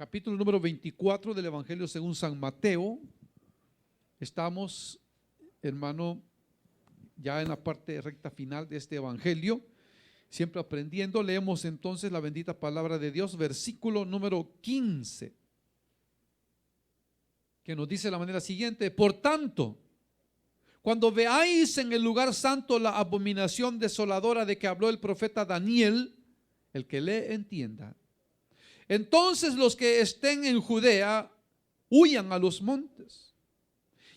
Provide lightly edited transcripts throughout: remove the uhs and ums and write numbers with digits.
capítulo número 24 del Evangelio según San Mateo. Estamos, hermano, ya en la parte recta final de este Evangelio, siempre aprendiendo. Leemos entonces la bendita palabra de Dios, versículo número 15, que nos dice de la manera siguiente: por tanto, cuando veáis en el lugar santo la abominación desoladora de que habló el profeta Daniel, el que le entienda, entonces los que estén en Judea huyan a los montes,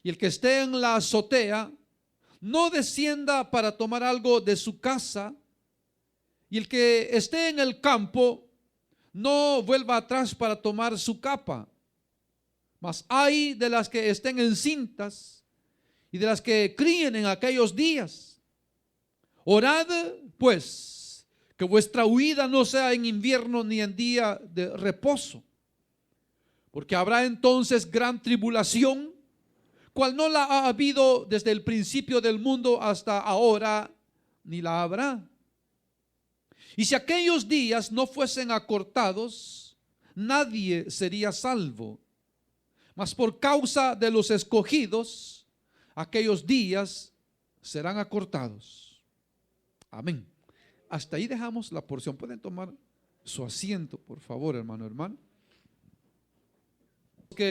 y el que esté en la azotea no descienda para tomar algo de su casa, y el que esté en el campo no vuelva atrás para tomar su capa. Mas ay de las que estén encintas y de las que críen en aquellos días. Orad pues que vuestra huida no sea en invierno ni en día de reposo, porque habrá entonces gran tribulación, cual no la ha habido desde el principio del mundo hasta ahora, ni la habrá. Y si aquellos días no fuesen acortados, nadie sería salvo. Mas por causa de los escogidos, aquellos días serán acortados. Amén. Hasta ahí dejamos la porción. Pueden tomar su asiento, por favor, hermano. Que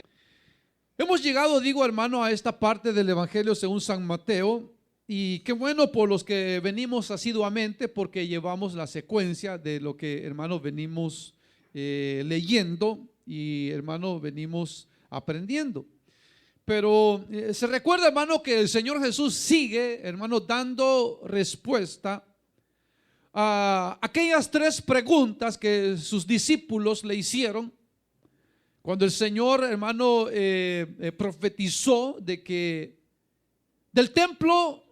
hemos llegado, digo, hermano, a esta parte del Evangelio según San Mateo. Y qué bueno por los que venimos asiduamente, porque llevamos la secuencia de lo que, hermano, venimos leyendo y, hermano, venimos aprendiendo. Pero se recuerda, hermano, que el Señor Jesús sigue, hermano, dando respuesta a aquellas tres preguntas que sus discípulos le hicieron cuando el Señor, hermano, profetizó de que del templo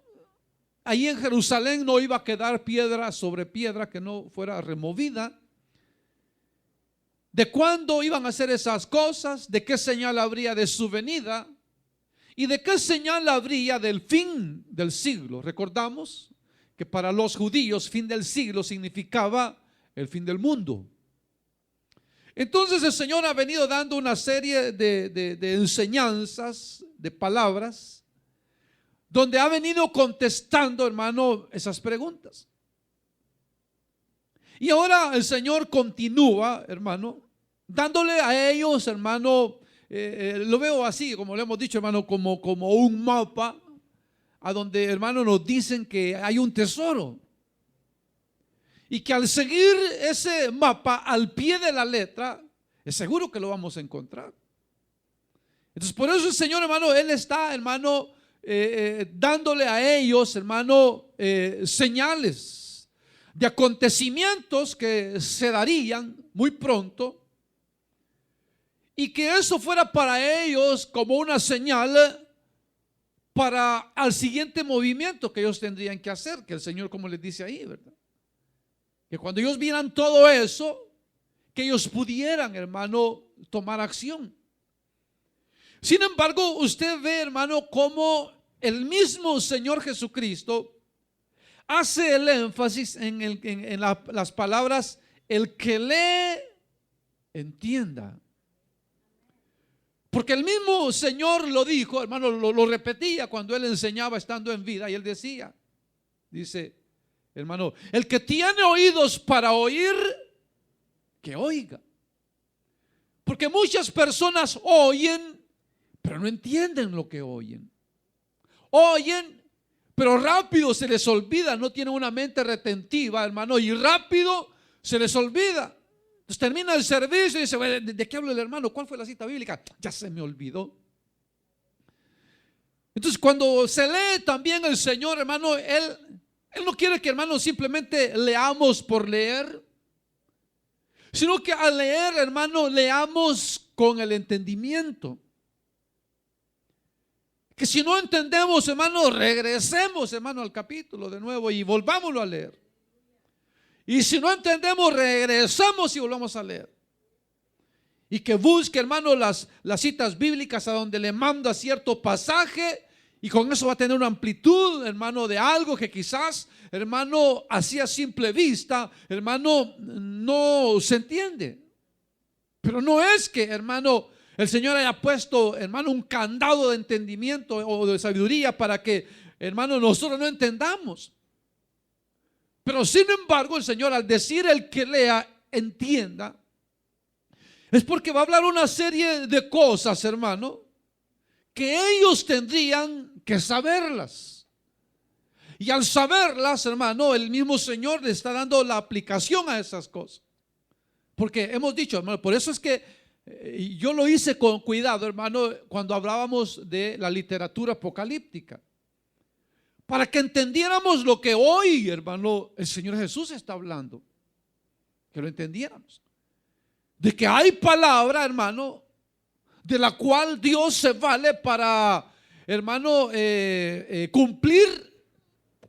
ahí en Jerusalén no iba a quedar piedra sobre piedra que no fuera removida. ¿De cuándo iban a hacer esas cosas? ¿De qué señal habría de su venida? ¿Y de qué señal habría del fin del siglo? Recordamos que para los judíos fin del siglo significaba el fin del mundo. Entonces el Señor ha venido dando una serie de enseñanzas, de palabras, donde ha venido contestando, hermano, esas preguntas. Y ahora el Señor continúa, hermano, dándole a ellos, hermano, lo veo así, como le hemos dicho, hermano, como un mapa, a donde, hermano, nos dicen que hay un tesoro. Y que al seguir ese mapa al pie de la letra, es seguro que lo vamos a encontrar. Entonces, por eso el Señor, hermano, Él está, hermano, dándole a ellos, hermano, señales de acontecimientos que se darían muy pronto, y que eso fuera para ellos como una señal para al siguiente movimiento que ellos tendrían que hacer, que el Señor, como les dice ahí, ¿verdad? Que cuando ellos vieran todo eso, que ellos pudieran, hermano, tomar acción. Sin embargo, usted ve, hermano, cómo el mismo Señor Jesucristo hace el énfasis en las palabras: el que lee, entienda. Porque el mismo Señor lo dijo, hermano, lo repetía cuando Él enseñaba estando en vida. Y Él decía, dice, hermano, el que tiene oídos para oír, que oiga. Porque muchas personas oyen, pero no entienden lo que oyen. Oyen, pero rápido se les olvida, no tienen una mente retentiva, hermano, y rápido se les olvida. Entonces termina el servicio y dice: ¿de qué habla el hermano? ¿Cuál fue la cita bíblica? Ya se me olvidó. Entonces cuando se lee también el Señor, hermano, Él no quiere que, hermano, simplemente leamos por leer, sino que al leer, hermano, leamos con el entendimiento. Que si no entendemos, hermano, regresemos, hermano, al capítulo de nuevo y volvámoslo a leer. Y si no entendemos, regresamos y volvamos a leer. Y que busque, hermano, las citas bíblicas a donde le manda cierto pasaje, y con eso va a tener una amplitud, hermano, de algo que quizás, hermano, así a simple vista, hermano, no se entiende. Pero no es que, hermano, el Señor haya puesto, hermano, un candado de entendimiento o de sabiduría para que, hermano, nosotros no entendamos. Pero sin embargo, el Señor, al decir el que lea, entienda, es porque va a hablar una serie de cosas, hermano, que ellos tendrían que saberlas. Y al saberlas, hermano, el mismo Señor le está dando la aplicación a esas cosas. Porque hemos dicho, hermano, por eso es que yo lo hice con cuidado, hermano, cuando hablábamos de la literatura apocalíptica. Para que entendiéramos lo que hoy, hermano, el Señor Jesús está hablando. Que lo entendiéramos. De que hay palabra, hermano, de la cual Dios se vale para, hermano, cumplir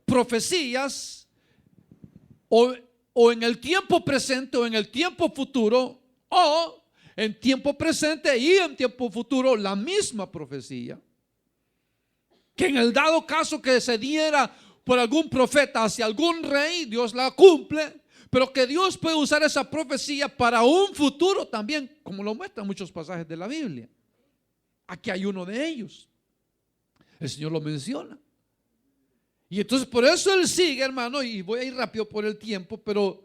profecías o en el tiempo presente o en el tiempo futuro, o en tiempo presente y en tiempo futuro la misma profecía, que en el dado caso que se diera por algún profeta hacia algún rey, Dios la cumple, pero que Dios puede usar esa profecía para un futuro también, como lo muestran muchos pasajes de la Biblia. Aquí hay uno de ellos, el Señor lo menciona. Y entonces por eso Él sigue, hermano, y voy a ir rápido por el tiempo, pero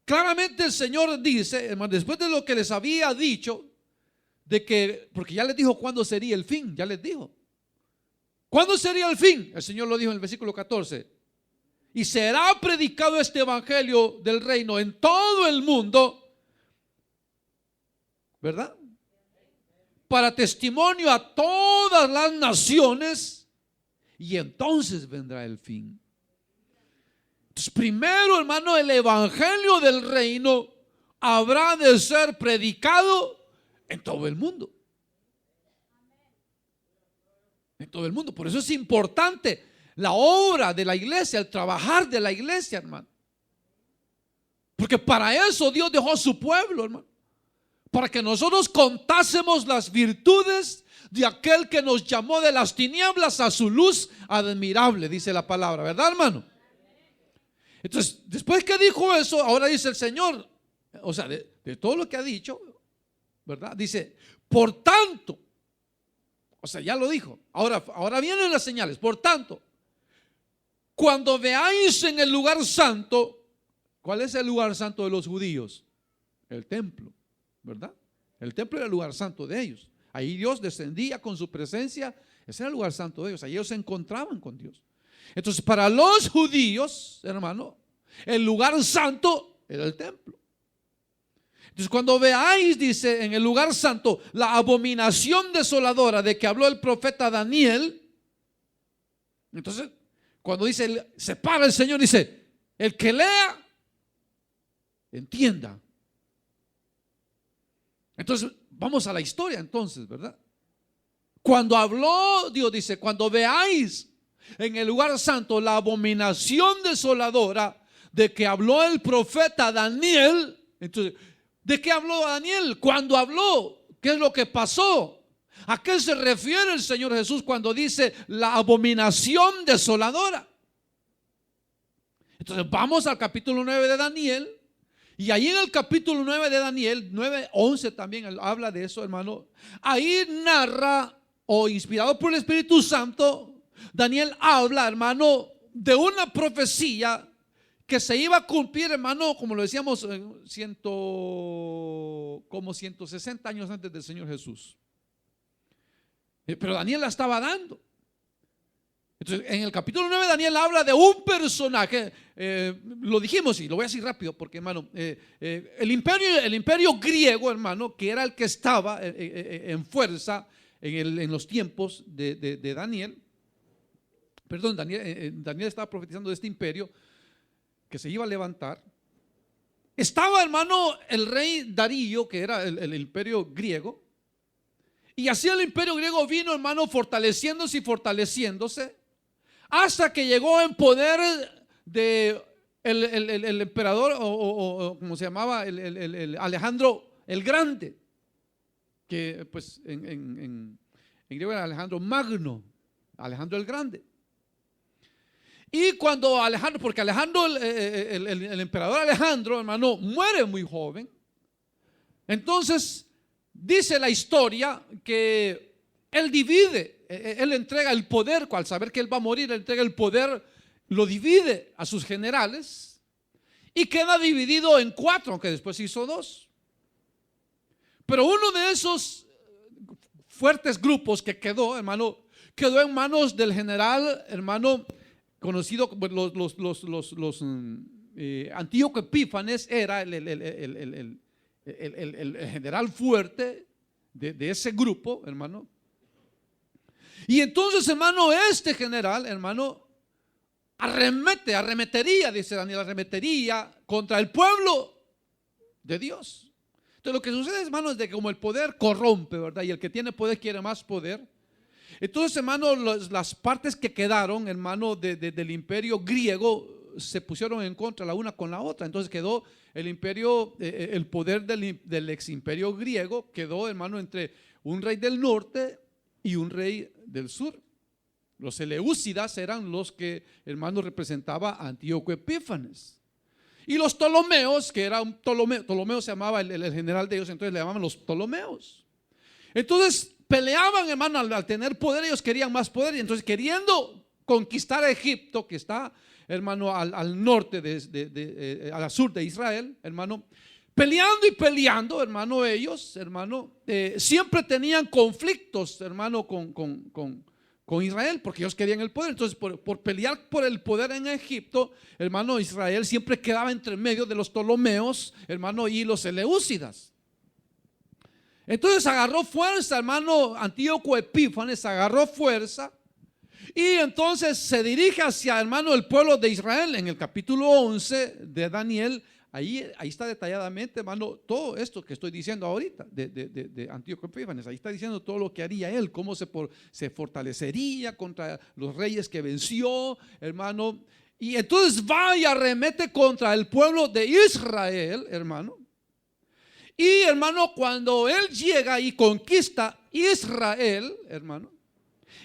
claramente el Señor dice, hermano, después de lo que les había dicho, de que, porque ya les dijo cuándo sería el fin, ya les dijo. ¿Cuándo sería el fin? El Señor lo dijo en el versículo 14. Y será predicado este evangelio del reino en todo el mundo, ¿verdad? Para testimonio a todas las naciones, y entonces vendrá el fin. Entonces, primero, hermano, el evangelio del reino habrá de ser predicado en todo el mundo. En todo el mundo. Por eso es importante la obra de la iglesia, el trabajar de la iglesia, hermano. Porque para eso Dios dejó a su pueblo, hermano. Para que nosotros contásemos las virtudes de aquel que nos llamó de las tinieblas a su luz admirable, dice la palabra, ¿verdad, hermano? Entonces, después que dijo eso, ahora dice el Señor, o sea, de todo lo que ha dicho, ¿verdad? Dice, por tanto, o sea, ya lo dijo, ahora vienen las señales. Por tanto, cuando veáis en el lugar santo, ¿cuál es el lugar santo de los judíos? El templo, ¿verdad? El templo era el lugar santo de ellos. Ahí Dios descendía con su presencia. Ese era el lugar santo de ellos. Ahí ellos se encontraban con Dios. Entonces, para los judíos, hermano, el lugar santo era el templo. Entonces, cuando veáis, dice, en el lugar santo, la abominación desoladora de que habló el profeta Daniel, entonces, cuando dice, se para el Señor, dice, el que lea, entienda. Entonces, vamos a la historia entonces, ¿verdad? Cuando habló, Dios dice, cuando veáis en el lugar santo la abominación desoladora de que habló el profeta Daniel, entonces, ¿de qué habló Daniel? Cuando habló, ¿qué es lo que pasó? ¿A qué se refiere el Señor Jesús cuando dice la abominación desoladora? Entonces vamos al capítulo 9 de Daniel. Y ahí en el capítulo 9 de Daniel, 9:11 también habla de eso, hermano. Ahí narra, o inspirado por el Espíritu Santo, Daniel habla, hermano, de una profecía que se iba a cumplir, hermano, como lo decíamos, como 160 años antes del Señor Jesús. Pero Daniel la estaba dando. Entonces, en el capítulo 9 Daniel habla de un personaje, lo dijimos y lo voy a decir rápido porque, hermano, el imperio griego, hermano, que era el que estaba en fuerza en los tiempos de Daniel. Perdón, Daniel estaba profetizando de este imperio que se iba a levantar. Estaba, hermano, el rey Darío, que era el imperio griego. Y así el imperio griego vino, hermano, fortaleciéndose y fortaleciéndose, hasta que llegó en poder de el emperador, o como se llamaba, el Alejandro el Grande, que pues en griego era Alejandro Magno, Alejandro el Grande. Y cuando Alejandro, porque Alejandro, el emperador Alejandro, hermano, muere muy joven. Entonces, dice la historia que él divide, él entrega el poder, al saber que él va a morir, él entrega el poder, lo divide a sus generales y queda dividido en 4, aunque después hizo 2. Pero uno de esos fuertes grupos que quedó, hermano, quedó en manos del general, hermano, conocido como Antíoco Epífanes. Era el general fuerte de ese grupo, hermano. Y entonces, hermano, este general, hermano, arremetería, dice Daniel, arremetería contra el pueblo de Dios. Entonces lo que sucede, hermano, es de que como el poder corrompe, ¿verdad? Y el que tiene poder quiere más poder. Entonces, hermano, las partes que quedaron, hermano, del imperio griego se pusieron en contra la una con la otra. Entonces quedó el imperio, el poder del ex imperio griego quedó, hermano, entre un rey del norte y un rey del sur. Los Seleucidas eran los que, hermano, representaba a Antíoco Epífanes. Y los Ptolomeos, que era un Ptolomeo se llamaba el general de ellos, entonces le llamaban los Ptolomeos. Entonces peleaban, hermano, al tener poder, ellos querían más poder. Y entonces, queriendo conquistar a Egipto, que está, hermano, al norte, al sur de Israel, hermano, peleando y peleando, hermano, ellos, hermano, siempre tenían conflictos, hermano, con Israel, porque ellos querían el poder. Entonces, por pelear por el poder en Egipto, hermano, Israel siempre quedaba entre medio de los Ptolomeos, hermano, y los Seleucidas. Entonces agarró fuerza, hermano, Antíoco Epífanes agarró fuerza y entonces se dirige hacia, hermano, el pueblo de Israel. En el capítulo 11 de Daniel, ahí está detalladamente, hermano, todo esto que estoy diciendo ahorita de Antíoco Epífanes. Ahí está diciendo todo lo que haría él, cómo se fortalecería contra los reyes que venció, hermano. Y entonces va y arremete contra el pueblo de Israel, hermano. Y, hermano, cuando él llega y conquista Israel, hermano,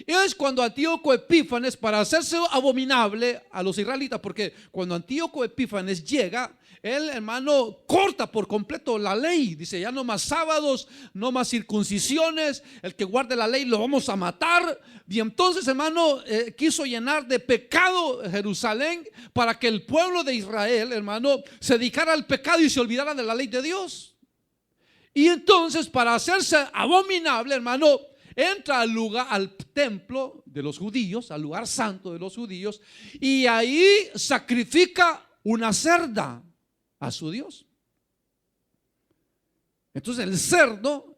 es cuando Antíoco Epífanes, para hacerse abominable a los israelitas, porque cuando Antíoco Epífanes llega, él, hermano, corta por completo la ley. Dice: ya no más sábados, no más circuncisiones, el que guarde la ley lo vamos a matar. Y entonces, hermano, quiso llenar de pecado Jerusalén para que el pueblo de Israel, hermano, se dedicara al pecado y se olvidara de la ley de Dios. Y entonces, para hacerse abominable, hermano, entra al lugar, al templo de los judíos, al lugar santo de los judíos, y ahí sacrifica una cerda a su Dios. Entonces, el cerdo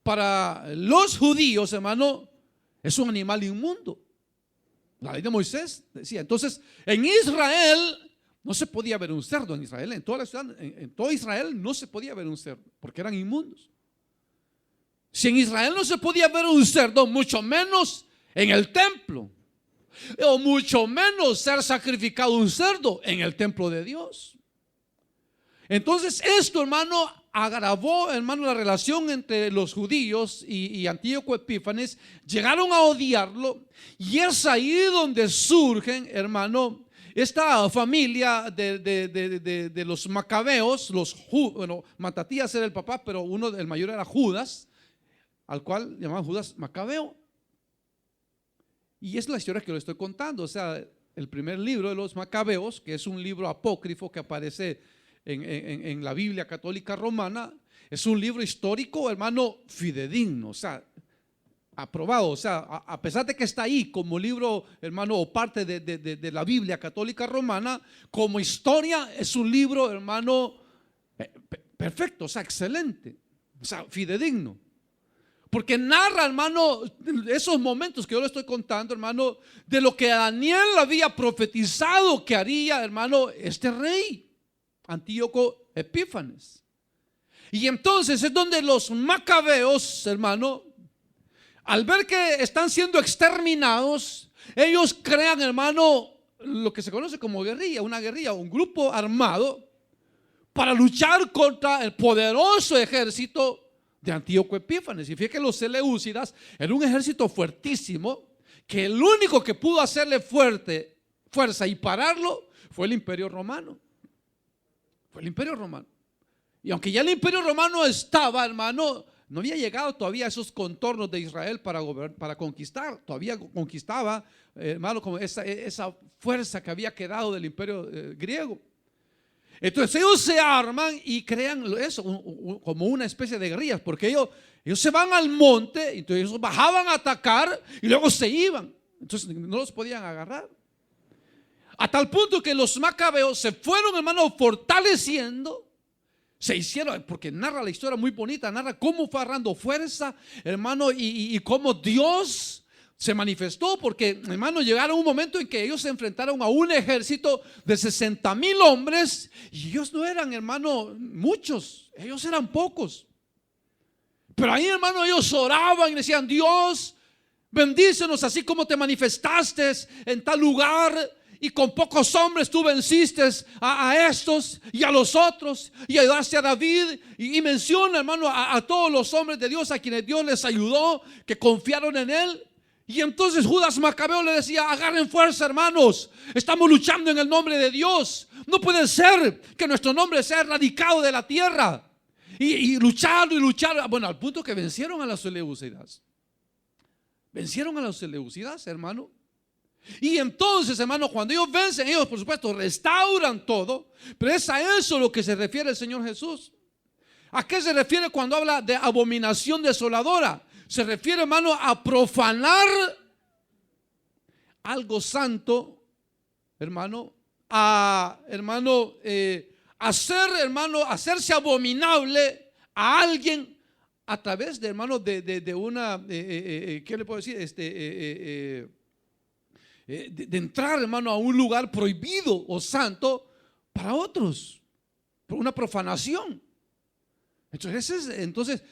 para los judíos, hermano, es un animal inmundo. La ley de Moisés decía. Entonces, en Israel no se podía ver un cerdo. En Israel, en toda la ciudad, en todo Israel no se podía ver un cerdo, porque eran inmundos. Si en Israel no se podía ver un cerdo, mucho menos en el templo, o mucho menos ser sacrificado un cerdo en el templo de Dios. Entonces esto, hermano, agravó, hermano, la relación entre los judíos y Antíoco Epífanes. Llegaron a odiarlo, y es ahí donde surgen, hermano, esta familia de los macabeos. Bueno, Matatías era el papá, pero el mayor era Judas, al cual llamaban Judas Macabeo. Y es la historia que le estoy contando. O sea, el primer libro de los Macabeos, que es un libro apócrifo que aparece en la Biblia católica romana, es un libro histórico, hermano, fidedigno, o sea, aprobado. O sea, a pesar de que está ahí como libro, hermano, o parte de la Biblia católica romana, como historia es un libro, hermano, perfecto, o sea, excelente, o sea, fidedigno. Porque narra, hermano, esos momentos que yo le estoy contando, hermano, de lo que Daniel había profetizado que haría, hermano, este rey, Antíoco Epífanes. Y entonces es donde los macabeos, hermano, al ver que están siendo exterminados, ellos crean, hermano, lo que se conoce como guerrilla, una guerrilla, un grupo armado para luchar contra el poderoso ejército de Antíoco Epífanes. Y fíjate que los Seleucidas era un ejército fuertísimo, que el único que pudo hacerle fuerza y pararlo fue el Imperio Romano. Fue el Imperio Romano. Y aunque ya el imperio romano estaba, hermano, no había llegado todavía a esos contornos de Israel para conquistar. Todavía conquistaba, hermano, como esa fuerza que había quedado del imperio griego. Entonces ellos se arman y crean eso como una especie de guerrillas, porque ellos se van al monte, entonces ellos bajaban a atacar y luego se iban. Entonces no los podían agarrar. A tal punto que los macabeos se fueron, hermano, fortaleciendo. Se hicieron, porque narra la historia muy bonita, narra cómo fue agarrando fuerza, hermano, y cómo Dios se manifestó, porque, hermano, llegaron un momento en que ellos se enfrentaron a un ejército de 60,000 hombres, y ellos no eran, hermano, muchos, ellos eran pocos. Pero ahí, hermano, ellos oraban y decían: Dios, bendícenos así como te manifestaste en tal lugar, y con pocos hombres tú venciste a estos y a los otros, y ayudaste a David, y menciona, hermano, a todos los hombres de Dios a quienes Dios les ayudó, que confiaron en él. Y entonces Judas Macabeo le decía: agarren fuerza, hermanos, estamos luchando en el nombre de Dios. No puede ser que nuestro nombre sea erradicado de la tierra. Y luchar y luchar, bueno, al punto que vencieron a los seleucidas. Vencieron a los seleucidas, hermano. Y entonces, hermano, cuando ellos vencen, ellos por supuesto restauran todo. Pero es a eso lo que se refiere el Señor Jesús. ¿A qué se refiere cuando habla de abominación desoladora? Se refiere, hermano, a profanar algo santo, hermano, hacerse abominable a alguien a través de, hermano, de una, ¿qué le puedo decir? De entrar, hermano, a un lugar prohibido o santo para otros, por una profanación. Entonces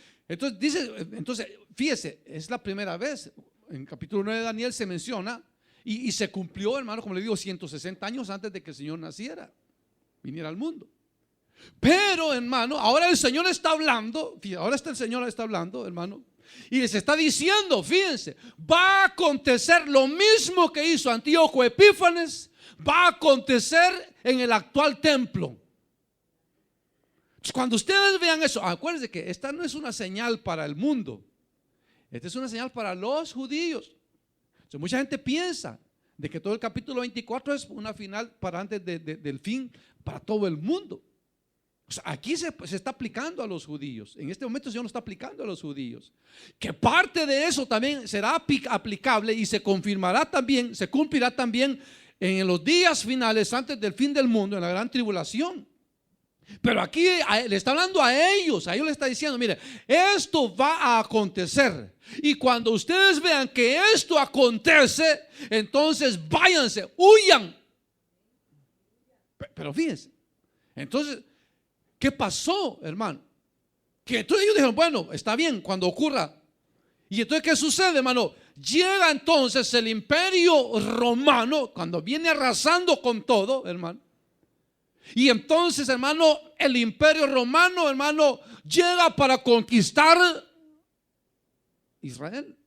fíjese, es la primera vez. En capítulo 9 de Daniel se menciona y se cumplió, hermano, como le digo, 160 años antes de que el Señor naciera, viniera al mundo. Pero, hermano, ahora el Señor está hablando, el Señor está hablando, hermano, y les está diciendo: fíjense, va a acontecer lo mismo que hizo Antíoco Epífanes, va a acontecer en el actual templo. Cuando ustedes vean eso, acuérdense que esta no es una señal para el mundo, esta es una señal para los judíos. Entonces, mucha gente piensa de que todo el capítulo 24 es una final para antes del fin para todo el mundo. O sea, aquí se está aplicando a los judíos. En este momento el Señor lo está aplicando a los judíos. Que parte de eso también será aplicable y se confirmará también, se cumplirá también en los días finales antes del fin del mundo, en la gran tribulación. Pero aquí le está hablando a ellos le está diciendo: mire, esto va a acontecer. Y cuando ustedes vean que esto acontece, entonces váyanse, huyan. Pero fíjense, entonces, ¿qué pasó, hermano? Que entonces ellos dijeron: bueno, está bien cuando ocurra. Y entonces, ¿qué sucede, hermano? Llega entonces el imperio romano, cuando viene arrasando con todo, hermano. Y entonces, hermano, el imperio romano, hermano, llega para conquistar Israel.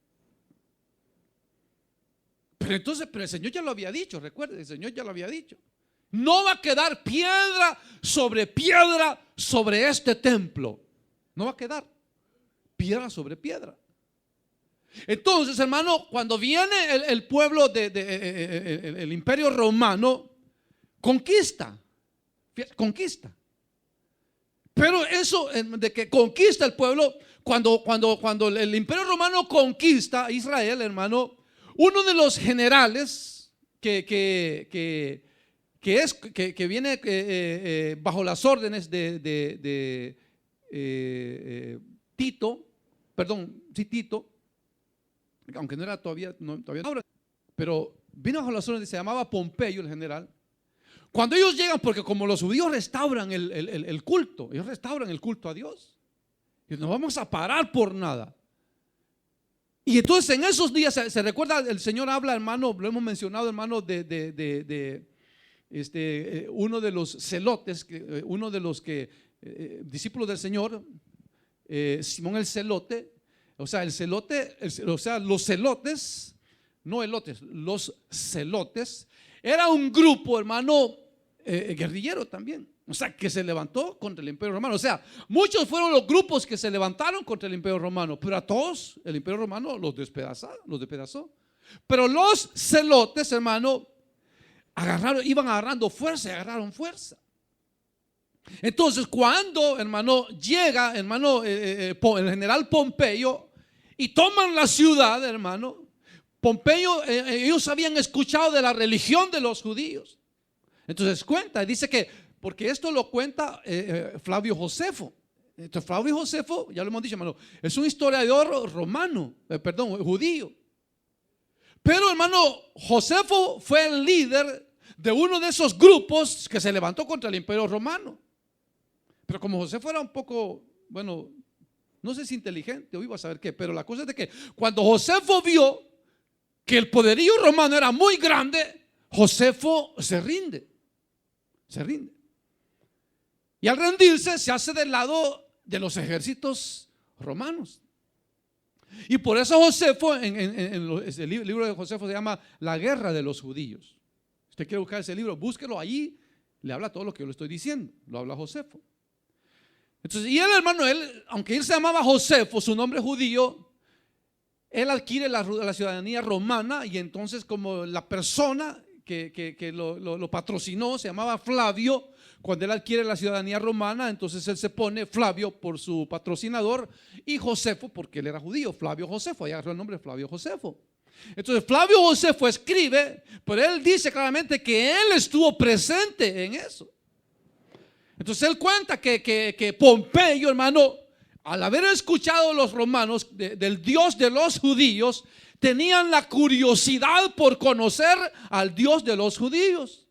Pero el Señor ya lo había dicho, recuerde, el Señor ya lo había dicho: no va a quedar piedra sobre este templo. No va a quedar piedra sobre piedra. Entonces, hermano, cuando viene el pueblo el imperio romano, conquista. Pero eso de que conquista el pueblo, cuando el imperio romano conquista a Israel, hermano, uno de los generales que viene bajo las órdenes de Tito, aunque no era todavía, pero vino bajo las órdenes, se llamaba Pompeyo el general. Cuando ellos llegan, porque como los judíos restauran el culto, ellos restauran el culto a Dios, y no vamos a parar por nada. Y entonces en esos días se recuerda, el Señor habla, hermano, lo hemos mencionado, hermano, uno de los celotes, uno de los discípulos del Señor, Simón el celote. O sea, los celotes, no elotes, los celotes, era un grupo, hermano, guerrillero también. O sea, que se levantó contra el Imperio Romano. O sea, muchos fueron los grupos que se levantaron contra el Imperio Romano, pero a todos el Imperio Romano los despedazó. Pero los celotes, hermano, iban agarrando fuerza y agarraron fuerza. Entonces, cuando, hermano, llega, hermano, el general Pompeyo y toman la ciudad, hermano, Pompeyo, ellos habían escuchado de la religión de los judíos. Entonces dice que, porque esto lo cuenta Flavio Josefo. Entonces, Flavio Josefo, ya lo hemos dicho, hermano, es un historiador judío. Pero, hermano, Josefo fue el líder de uno de esos grupos que se levantó contra el Imperio Romano. Pero como Josefo era un poco, bueno, no sé si inteligente o iba a saber qué, pero la cosa es de que cuando Josefo vio que el poderío romano era muy grande, Josefo se rinde. Y al rendirse se hace del lado de los ejércitos romanos. Y por eso Josefo, en el libro de Josefo se llama La Guerra de los Judíos. Usted quiere buscar ese libro, búsquelo allí, le habla todo lo que yo le estoy diciendo, lo habla Josefo. Entonces, y él, hermano, aunque él se llamaba Josefo, su nombre judío, él adquiere la ciudadanía romana, y entonces como la persona que lo patrocinó se llamaba Flavio, cuando él adquiere la ciudadanía romana, entonces él se pone Flavio por su patrocinador y Josefo porque él era judío, Flavio Josefo, ahí agarró el nombre Flavio Josefo. Entonces Flavio Josefo escribe, pero él dice claramente que él estuvo presente en eso. Entonces él cuenta que Pompeyo, hermano, al haber escuchado los romanos del Dios de los judíos, tenían la curiosidad por conocer al Dios de los judíos.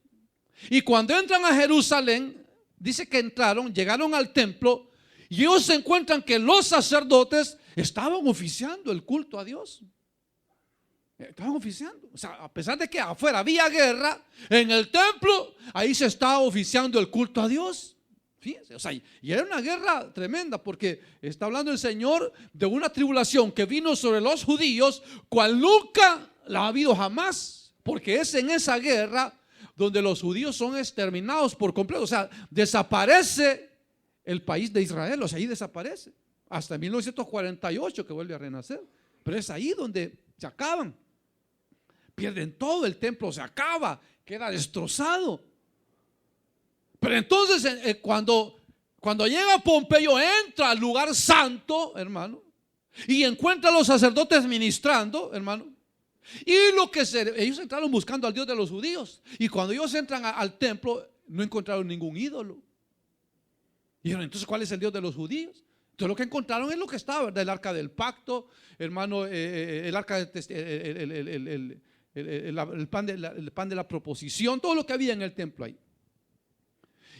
Y cuando entran a Jerusalén, dice que llegaron al templo y ellos se encuentran que los sacerdotes estaban oficiando el culto a Dios. Estaban oficiando, o sea, a pesar de que afuera había guerra, en el templo ahí se estaba oficiando el culto a Dios. Fíjense, o sea, y era una guerra tremenda, porque está hablando el Señor de una tribulación que vino sobre los judíos, cual nunca la ha habido jamás, porque es en esa guerra donde los judíos son exterminados por completo. O sea, desaparece el país de Israel, o sea, ahí desaparece hasta 1948 que vuelve a renacer, pero es ahí donde se acaban, pierden todo, el templo se acaba, queda destrozado. Pero entonces cuando llega Pompeyo, entra al lugar santo, hermano, y encuentra a los sacerdotes ministrando, hermano. Y ellos entraron buscando al Dios de los judíos. Y cuando ellos entran al templo, no encontraron ningún ídolo. Y dijeron, entonces, ¿cuál es el Dios de los judíos? Entonces lo que encontraron es lo que estaba, del arca del pacto, hermano, el arca el pan de la proposición, todo lo que había en el templo ahí.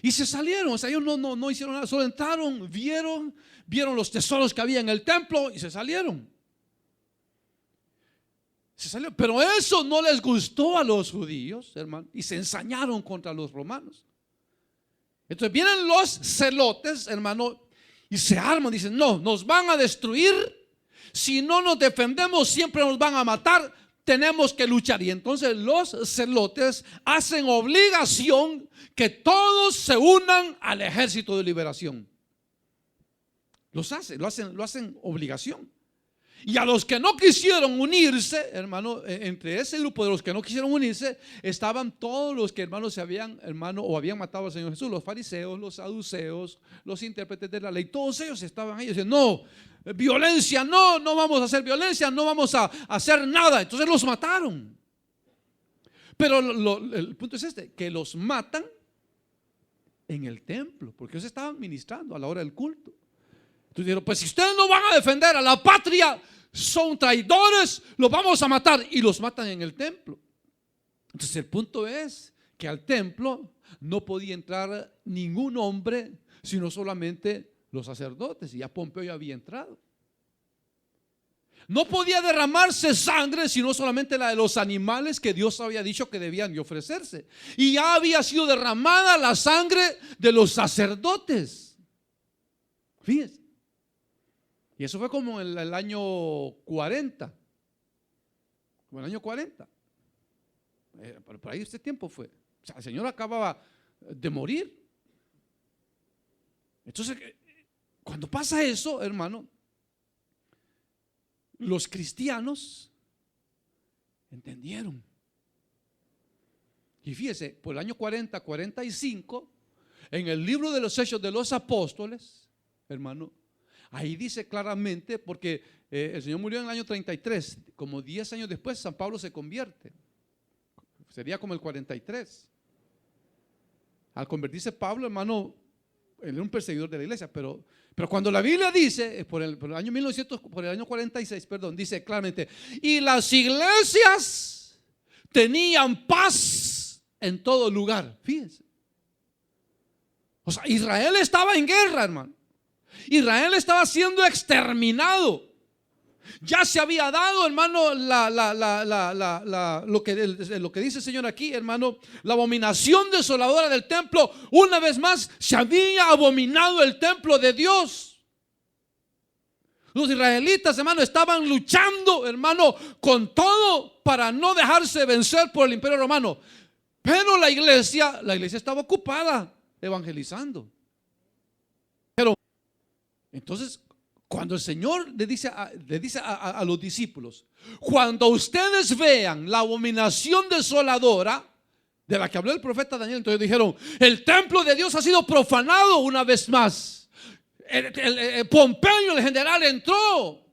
Y se salieron, o sea, ellos no hicieron nada, solo entraron, vieron los tesoros que había en el templo y se salieron. Pero eso no les gustó a los judíos, hermano, y se ensañaron contra los romanos. Entonces vienen los celotes, hermano, y se arman, dicen, no, nos van a destruir, si no nos defendemos siempre nos van a matar, tenemos que luchar. Y entonces los celotes hacen obligación que todos se unan al ejército de liberación. Lo hacen obligación. Y a los que no quisieron unirse, hermano, entre ese grupo de los que no quisieron unirse, estaban todos los que, hermanos, habían matado al Señor Jesús, los fariseos, los saduceos, los intérpretes de la ley, todos ellos estaban ahí, diciendo, no, violencia, no vamos a hacer violencia, no vamos a hacer nada. Entonces los mataron. Pero el punto es que los matan en el templo, porque ellos estaban ministrando a la hora del culto. Entonces dijeron, pues si ustedes no van a defender a la patria, son traidores, los vamos a matar. Y los matan en el templo. Entonces el punto es que al templo no podía entrar ningún hombre, sino solamente los sacerdotes. Y ya Pompeyo ya había entrado. No podía derramarse sangre, sino solamente la de los animales que Dios había dicho que debían de ofrecerse. Y ya había sido derramada la sangre de los sacerdotes. Fíjense. Y eso fue como en el año 40. Como en el año 40. Por ahí este tiempo fue. O sea, el Señor acababa de morir. Entonces, cuando pasa eso, hermano, los cristianos entendieron. Y fíjese, por el año 40, 45, en el libro de los Hechos de los Apóstoles, hermano, ahí dice claramente, porque el Señor murió en el año 33, como 10 años después San Pablo se convierte, sería como el 43. Al convertirse Pablo, hermano, él era un perseguidor de la iglesia, pero cuando la Biblia dice, por el año 1900, por el año 46, perdón, dice claramente, y las iglesias tenían paz en todo lugar. Fíjense. O sea, Israel estaba en guerra, hermano. Israel estaba siendo exterminado. Ya se había dado, hermano, lo que dice el Señor aquí, hermano, la abominación desoladora del templo. Una vez más se había abominado el templo de Dios. Los israelitas, hermano, estaban luchando, hermano, con todo para no dejarse vencer por el imperio romano. Pero la iglesia estaba ocupada evangelizando. Pero entonces, cuando el Señor le dice a los discípulos, cuando ustedes vean la abominación desoladora de la que habló el profeta Daniel, entonces dijeron, el templo de Dios ha sido profanado una vez más. Pompeyo, el general, entró.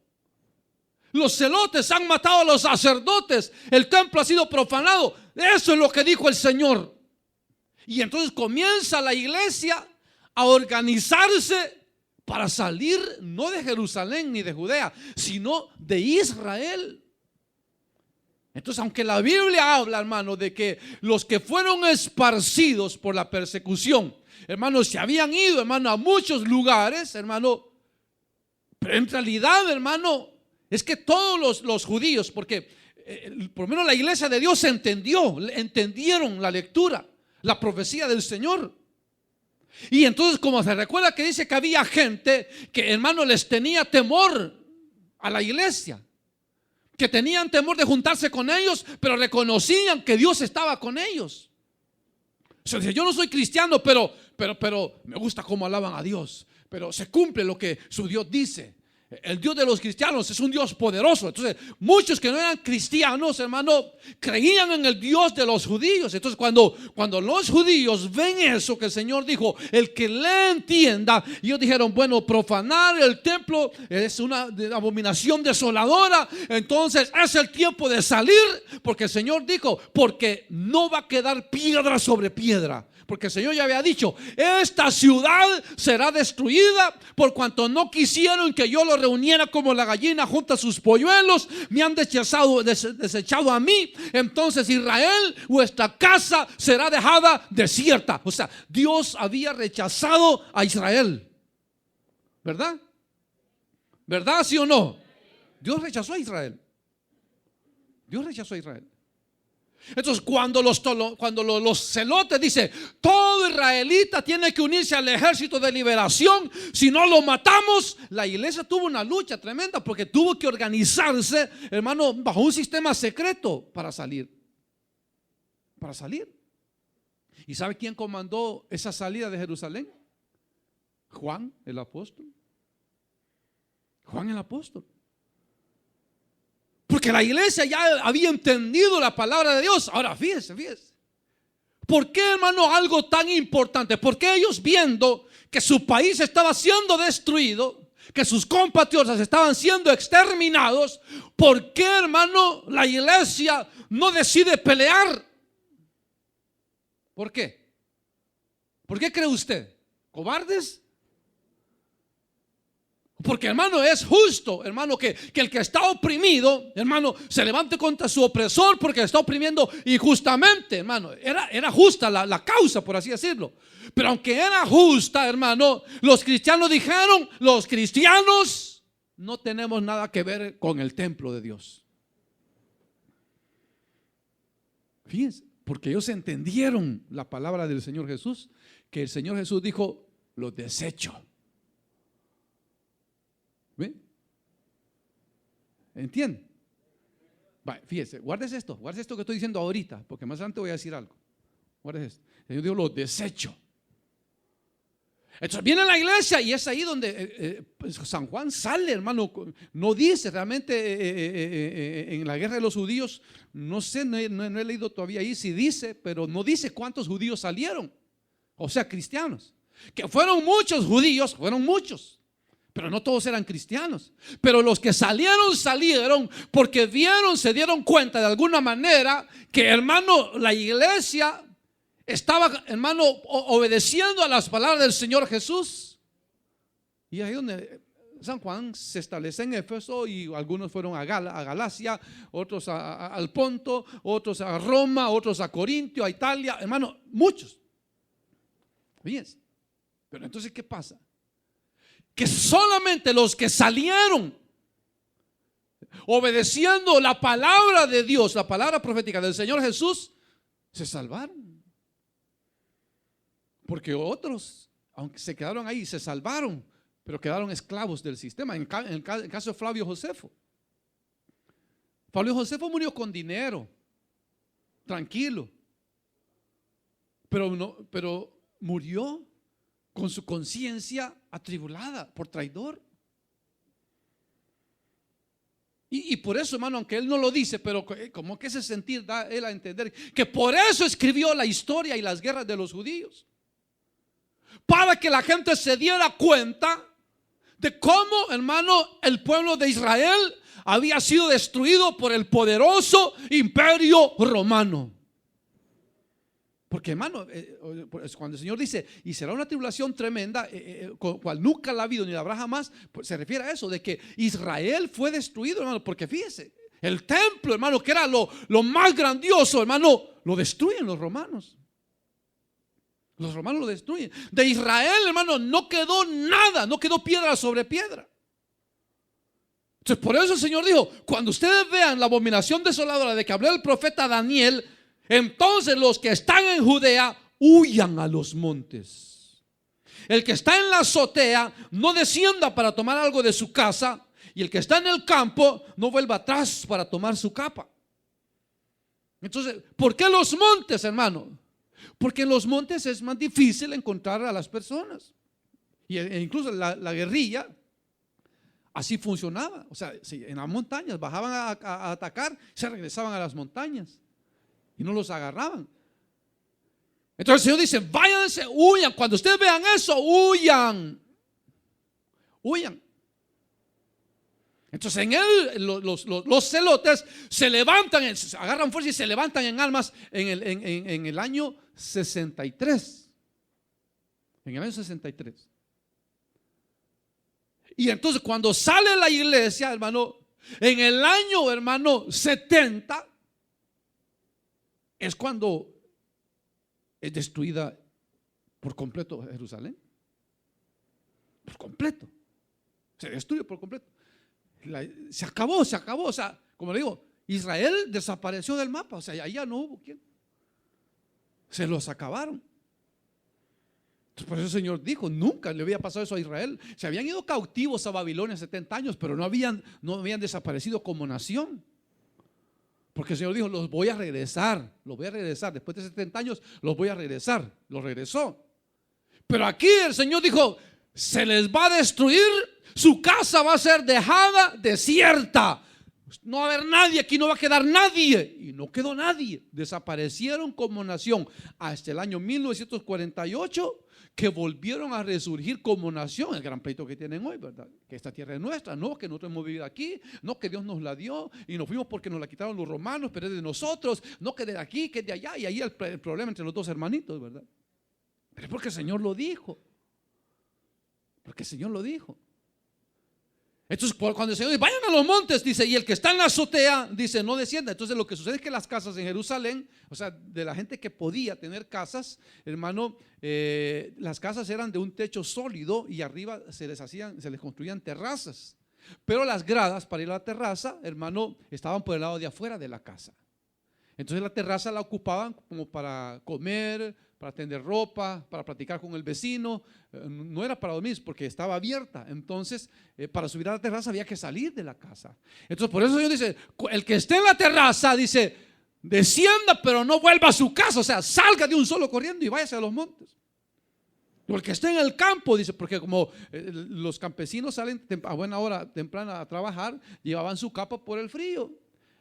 Los celotes han matado a los sacerdotes. El templo ha sido profanado. Eso es lo que dijo el Señor. Y entonces comienza la iglesia a organizarse para salir no de Jerusalén ni de Judea, sino de Israel. Entonces, aunque la Biblia habla, hermano, de que los que fueron esparcidos por la persecución, hermano, se habían ido, hermano, a muchos lugares, hermano, pero en realidad, hermano, es que todos los judíos, porque por lo menos la iglesia de Dios entendieron la lectura, la profecía del Señor. Y entonces, como se recuerda que dice que había gente que, hermano, les tenía temor a la iglesia, que tenían temor de juntarse con ellos, pero reconocían que Dios estaba con ellos. O sea, yo no soy cristiano, pero me gusta cómo alaban a Dios, pero se cumple lo que su Dios dice. El Dios de los cristianos es un Dios poderoso. Entonces, muchos que no eran cristianos, hermano, creían en el Dios de los judíos. Entonces, cuando los judíos ven eso que el Señor dijo, el que le entienda, ellos dijeron, bueno, profanar el templo es una abominación desoladora. Entonces, es el tiempo de salir, porque el Señor dijo, porque no va a quedar piedra sobre piedra. Porque el Señor ya había dicho, esta ciudad será destruida por cuanto no quisieron que yo lo reuniera como la gallina junta sus polluelos, me han desechado a mí. Entonces Israel, vuestra casa será dejada desierta. O sea, Dios había rechazado a Israel, ¿verdad? ¿Verdad, sí o no? Dios rechazó a Israel. Dios rechazó a Israel. Entonces, cuando los celotes dicen, todo israelita tiene que unirse al ejército de liberación, si no lo matamos, la iglesia tuvo una lucha tremenda porque tuvo que organizarse, hermano, bajo un sistema secreto para salir. Para salir. ¿Y sabe quién comandó esa salida de Jerusalén? Juan el apóstol. Juan el apóstol. Porque la iglesia ya había entendido la palabra de Dios. Ahora fíjese. ¿Por qué, hermano, algo tan importante? Porque ellos, viendo que su país estaba siendo destruido, que sus compatriotas estaban siendo exterminados, ¿por qué, hermano, la iglesia no decide pelear? ¿Por qué? ¿Por qué cree usted? ¿Cobardes? Porque, hermano, es justo, hermano, que el que está oprimido, hermano, se levante contra su opresor porque está oprimiendo injustamente, hermano. Era justa la causa, por así decirlo. Pero aunque era justa, hermano, los cristianos dijeron, los cristianos no tenemos nada que ver con el templo de Dios. Fíjense, porque ellos entendieron la palabra del Señor Jesús, que el Señor Jesús dijo, los desecho. ¿Ve? ¿Entienden? Fíjese, guárdese esto que estoy diciendo ahorita, porque más adelante voy a decir algo. Guárdese esto. El Señor dijo, los desecho. Entonces viene a la iglesia y es ahí donde pues San Juan sale, hermano. No dice realmente en la guerra de los judíos, no sé, no he leído todavía ahí si dice, pero no dice cuántos judíos salieron, o sea, cristianos. Que fueron muchos judíos, fueron muchos, pero no todos eran cristianos. Pero los que salieron porque se dieron cuenta de alguna manera que, hermano, la iglesia estaba, hermano, obedeciendo a las palabras del Señor Jesús. Y ahí donde San Juan se establece en Éfeso, y algunos fueron a Galacia, otros al Ponto, otros a Roma, otros a Corintio, a Italia, hermano, muchos. Fíjense. Pero entonces, ¿qué pasa? Que solamente los que salieron obedeciendo la palabra de Dios, la palabra profética del Señor Jesús, se salvaron. Porque otros, aunque se quedaron ahí, se salvaron, pero quedaron esclavos del sistema. En el caso de Flavio Josefo. Flavio Josefo murió con dinero, tranquilo, pero murió con su conciencia atribulada por traidor. Y por eso, hermano, aunque él no lo dice, pero como que ese sentir da él a entender que por eso escribió la historia y las guerras de los judíos, para que la gente se diera cuenta de cómo, hermano, el pueblo de Israel había sido destruido por el poderoso imperio romano. Porque, hermano, cuando el Señor dice, y será una tribulación tremenda, cual nunca la ha habido ni la habrá jamás, pues se refiere a eso, de que Israel fue destruido, hermano. Porque fíjese, el templo, hermano, que era lo más grandioso, hermano, lo destruyen los romanos. Los romanos lo destruyen. De Israel, hermano, no quedó nada, no quedó piedra sobre piedra. Entonces, por eso el Señor dijo, cuando ustedes vean la abominación desoladora de que habló el profeta Daniel, entonces los que están en Judea huyan a los montes. El que está en la azotea no descienda para tomar algo de su casa, y el que está en el campo no vuelva atrás para tomar su capa. Entonces, ¿por qué los montes, hermano? Porque en los montes es más difícil encontrar a las personas. E incluso la guerrilla así funcionaba. O sea, si en las montañas bajaban a atacar, se regresaban a las montañas y no los agarraban. Entonces el Señor dice, váyanse, huyan. Cuando ustedes vean eso, huyan. Huyan. Entonces en él los celotes se levantan, agarran fuerza y se levantan en armas en el año 63. En el año 63. Y entonces cuando sale la iglesia, hermano, en el año, hermano, 70, es cuando es destruida por completo Jerusalén. Por completo. Se destruye por completo. Se acabó. O sea, como le digo, Israel desapareció del mapa. O sea, allá no hubo quien. Se los acabaron. Entonces, por eso el Señor dijo, nunca le había pasado eso a Israel. Se habían ido cautivos a Babilonia 70 años, pero no habían desaparecido como nación. Porque el Señor dijo, los voy a regresar. Después de 70 años los voy a regresar. Los regresó. Pero aquí el Señor dijo, se les va a destruir. Su casa va a ser dejada desierta. No va a haber nadie, aquí no va a quedar nadie. Y no quedó nadie. Desaparecieron como nación hasta el año 1948, que volvieron a resurgir como nación. El gran pleito que tienen hoy, ¿verdad? Que esta tierra es nuestra, no, que nosotros hemos vivido aquí, no, que Dios nos la dio y nos fuimos porque nos la quitaron los romanos, pero es de nosotros, no, que de aquí, que de allá. Y ahí el problema entre los dos hermanitos, ¿verdad? Pero es porque el Señor lo dijo. Porque el Señor lo dijo. Entonces cuando el Señor dice, vayan a los montes, dice, y el que está en la azotea, dice, no descienda. Entonces lo que sucede es que las casas en Jerusalén, o sea, de la gente que podía tener casas, hermano, las casas eran de un techo sólido y arriba se les construían terrazas. Pero las gradas para ir a la terraza, hermano, estaban por el lado de afuera de la casa. Entonces la terraza la ocupaban como para comer, para tender ropa, para platicar con el vecino. No era para dormir porque estaba abierta. Entonces para subir a la terraza había que salir de la casa. Entonces por eso el Señor dice, el que esté en la terraza, dice, descienda pero no vuelva a su casa. O sea, salga de un solo corriendo y váyase a los montes. O el que está en el campo, dice, porque como los campesinos salen a buena hora temprana a trabajar, llevaban su capa por el frío.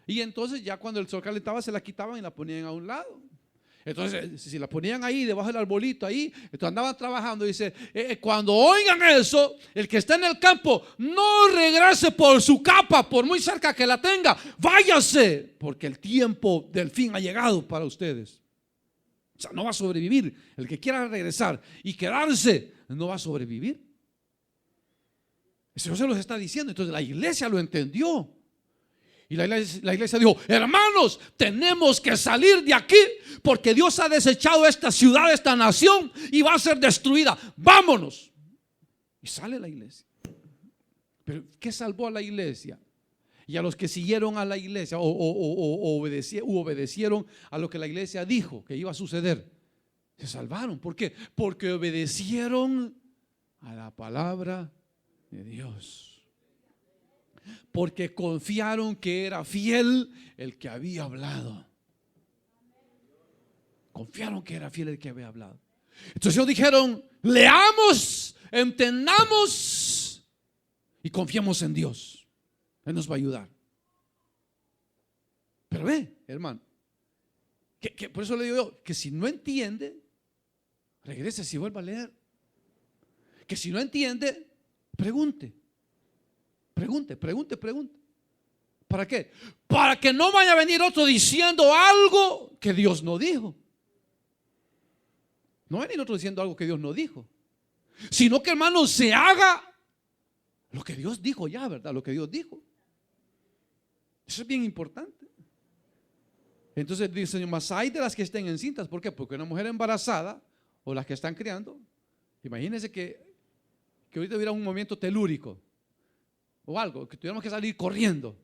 Y entonces ya cuando el sol calentaba se la quitaban y la ponían a un lado. Entonces si la ponían ahí debajo del arbolito ahí, entonces andaban trabajando. Dice, cuando oigan eso, el que está en el campo no regrese por su capa, por muy cerca que la tenga, váyase, porque el tiempo del fin ha llegado para ustedes. O sea, no va a sobrevivir. El que quiera regresar y quedarse no va a sobrevivir. El Señor se los está diciendo. Entonces la iglesia lo entendió. Y la iglesia dijo, hermanos, tenemos que salir de aquí porque Dios ha desechado esta ciudad, esta nación, y va a ser destruida. Vámonos. Y sale la iglesia. Pero ¿qué salvó a la iglesia? Y a los que siguieron a la iglesia o obedecieron a lo que la iglesia dijo que iba a suceder, se salvaron. ¿Por qué? Porque obedecieron a la palabra de Dios. Porque confiaron que era fiel el que había hablado. Confiaron que era fiel el que había hablado. Entonces ellos dijeron, leamos, entendamos y confiemos en Dios. Él nos va a ayudar. Pero ve, hermano, que por eso le digo yo, que si no entiende, regrese y vuelva a leer. Que si no entiende, pregunte. Pregunte. ¿Para qué? Para que no vaya a venir otro diciendo algo que Dios no dijo. No va a venir otro diciendo algo que Dios no dijo, sino que, hermano, se haga lo que Dios dijo ya, ¿verdad? Lo que Dios dijo. Eso es bien importante. Entonces dice el Señor, más hay de las que estén encintas. ¿Por qué? Porque una mujer embarazada o las que están criando, imagínense que ahorita hubiera un momento telúrico o algo, que tuviéramos que salir corriendo.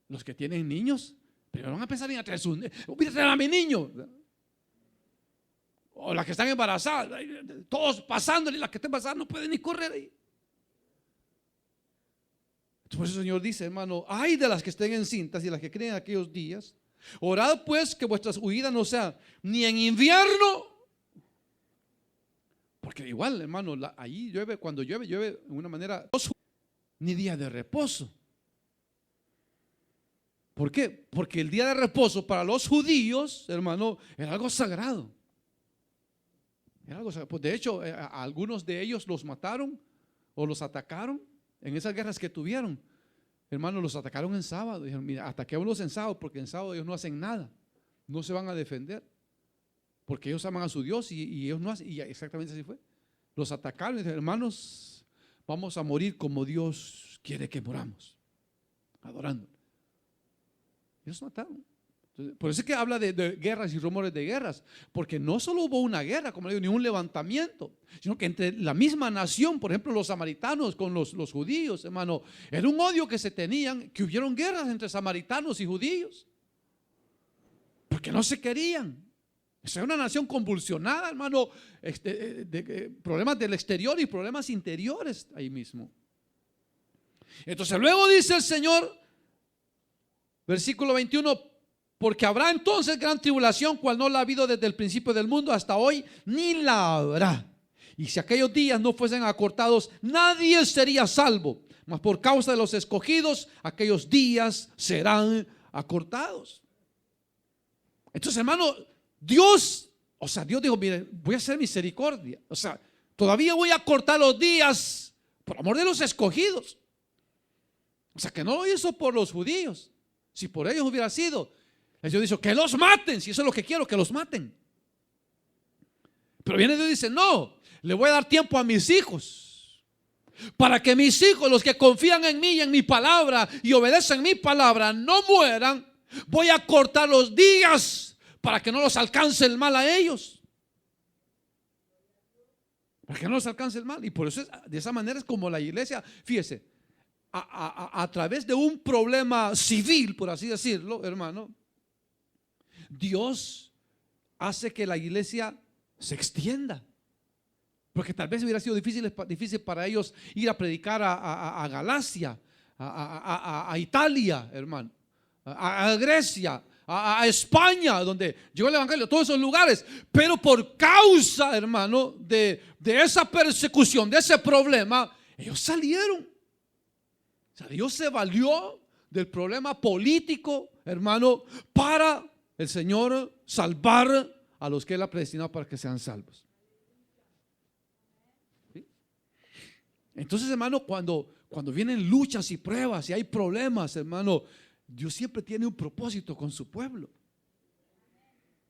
Los que tienen niños, primero van a pensar en traer voy a traer a mi niño. O las que están embarazadas, todos pasándole, las que estén embarazadas no pueden ni correr ahí. Por eso el Señor dice, hermano, ay de las que estén encintas y las que creen en aquellos días. Orad pues que vuestras huidas no sean ni en invierno, porque igual, hermano, ahí llueve, cuando llueve de una manera, ni día de reposo. ¿Por qué? Porque el día de reposo para los judíos, hermano, era algo sagrado. Era algo sagrado. Pues de hecho, a algunos de ellos los mataron o los atacaron en esas guerras que tuvieron. Hermano, los atacaron en sábado. Dijeron, mira, ataquémoslos en sábado, porque en sábado ellos no hacen nada. No se van a defender. Porque ellos aman a su Dios y ellos no hacen. Y exactamente así fue. Los atacaron y dijeron, hermanos, vamos a morir como Dios quiere que moramos, adorando. Ellos mataron. Entonces, por eso es que habla de guerras y rumores de guerras, porque no solo hubo una guerra, como le digo, ni un levantamiento, sino que entre la misma nación, por ejemplo, los samaritanos con los judíos, hermano, era un odio que se tenían, que hubieron guerras entre samaritanos y judíos, porque no se querían. Esa es una nación convulsionada, hermano, problemas del exterior y problemas interiores ahí mismo. Entonces luego dice el Señor, versículo 21, porque habrá entonces gran tribulación, cual no la ha habido desde el principio del mundo hasta hoy, ni la habrá. Y si aquellos días no fuesen acortados, nadie sería salvo. Mas por causa de los escogidos, aquellos días serán acortados. Entonces, hermano, Dios dijo, mire, voy a hacer misericordia. O sea, todavía voy a cortar los días por amor de los escogidos. O sea, que no lo hizo por los judíos. Si por ellos hubiera sido, Dios dice, que los maten. Si eso es lo que quiero, que los maten. Pero viene Dios y dice, no, le voy a dar tiempo a mis hijos, para que mis hijos, los que confían en mí y en mi palabra y obedecen mi palabra, no mueran. Voy a cortar los días para que no los alcance el mal a ellos. Para que no los alcance el mal. Y por eso de esa manera es como la iglesia, fíjese, a través de un problema civil, por así decirlo, hermano, Dios hace que la iglesia se extienda. Porque tal vez hubiera sido difícil para ellos ir a predicar a Galacia, a Italia, hermano, a Grecia, a España, donde llegó el evangelio, todos esos lugares. Pero por causa, hermano, de esa persecución, de ese problema, ellos salieron. O sea, Dios se valió del problema político, hermano, para el Señor salvar a los que Él ha predestinado para que sean salvos. ¿Sí? Entonces, hermano, cuando vienen luchas y pruebas y hay problemas, hermano, Dios siempre tiene un propósito con su pueblo.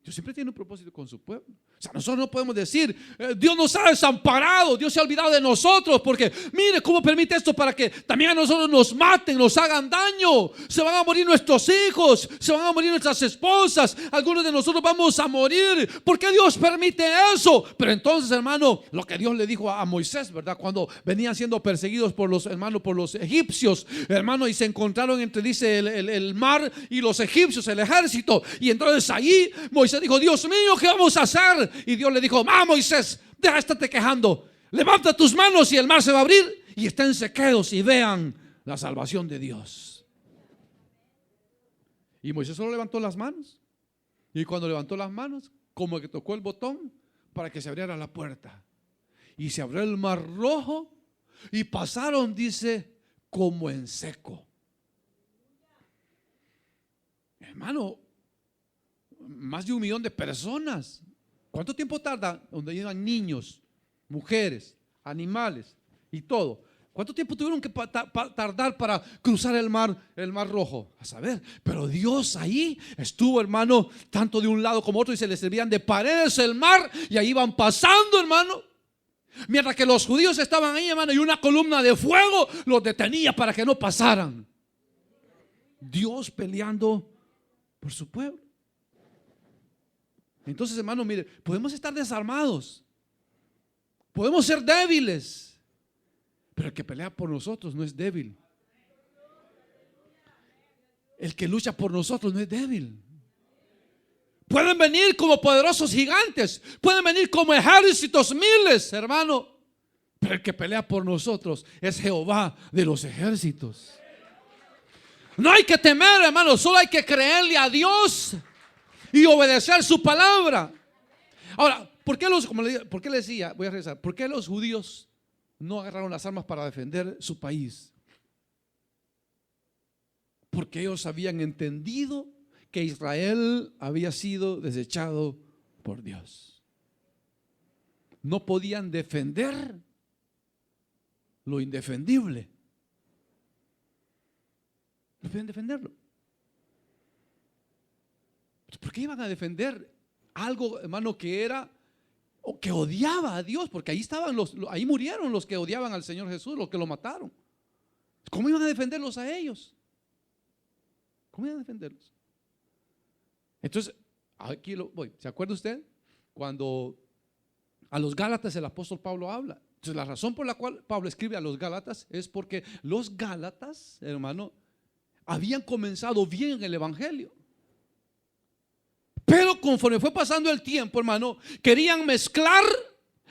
Dios siempre tiene un propósito con su pueblo. O sea, nosotros no podemos decir, Dios nos ha desamparado, Dios se ha olvidado de nosotros, porque mire cómo permite esto para que también a nosotros nos maten, nos hagan daño. Se van a morir nuestros hijos, se van a morir nuestras esposas, algunos de nosotros vamos a morir. ¿Por qué Dios permite eso? Pero entonces, hermano, lo que Dios le dijo a Moisés, ¿verdad? Cuando venían siendo perseguidos por los hermanos, por los egipcios, hermano, y se encontraron entre, dice, el mar y los egipcios, el ejército. Y entonces ahí Moisés dijo, Dios mío, ¿qué vamos a hacer? Y Dios le dijo, Moisés, deja de estarte quejando, levanta tus manos y el mar se va a abrir y esténse quedos y vean la salvación de Dios. Y Moisés solo levantó las manos, y cuando levantó las manos, como que tocó el botón para que se abriera la puerta, y se abrió el mar rojo y pasaron, dice, como en seco. Hermano, más de 1 millón de personas. ¿Cuánto tiempo tarda? Donde llegan niños, mujeres, animales y todo. ¿Cuánto tiempo tuvieron que tardar para cruzar el mar rojo? A saber, pero Dios ahí estuvo, hermano, tanto de un lado como otro, y se les servían de paredes el mar, y ahí iban pasando, hermano. Mientras que los judíos estaban ahí, hermano, y una columna de fuego los detenía para que no pasaran. Dios peleando por su pueblo. Entonces, hermano, mire, podemos estar desarmados, podemos ser débiles, pero el que pelea por nosotros no es débil. El que lucha por nosotros no es débil. Pueden venir como poderosos gigantes, pueden venir como ejércitos, miles, hermano, pero el que pelea por nosotros es Jehová de los ejércitos. No hay que temer, hermano, solo hay que creerle a Dios y obedecer su palabra. Ahora, ¿por qué le decía? Voy a regresar. ¿Por qué los judíos no agarraron las armas para defender su país? Porque ellos habían entendido que Israel había sido desechado por Dios. No podían defender lo indefendible. No podían defenderlo. ¿Por qué iban a defender algo, hermano, que era o que odiaba a Dios? Porque ahí estaban ahí murieron los que odiaban al Señor Jesús, los que lo mataron. ¿Cómo iban a defenderlos a ellos? ¿Cómo iban a defenderlos? Entonces, aquí voy. ¿Se acuerda usted? Cuando a los Gálatas el apóstol Pablo habla. Entonces, la razón por la cual Pablo escribe a los Gálatas es porque los Gálatas, hermano, habían comenzado bien el evangelio. Pero conforme fue pasando el tiempo, hermano, querían mezclar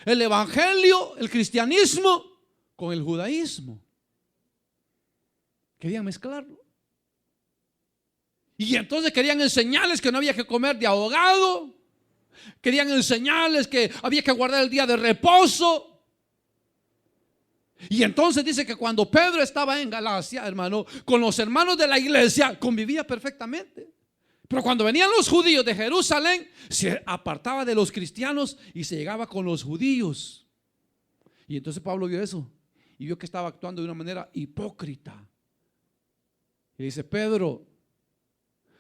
el evangelio, el cristianismo, con el judaísmo. Querían mezclarlo. Y entonces querían enseñarles que no había que comer de ahogado. Querían enseñarles que había que guardar el día de reposo. Y entonces dice que cuando Pedro estaba en Galacia, hermano, con los hermanos de la iglesia, convivía perfectamente. Pero cuando venían los judíos de Jerusalén, se apartaba de los cristianos y se llegaba con los judíos. Y entonces Pablo vio eso y vio que estaba actuando de una manera hipócrita. Y dice, Pedro,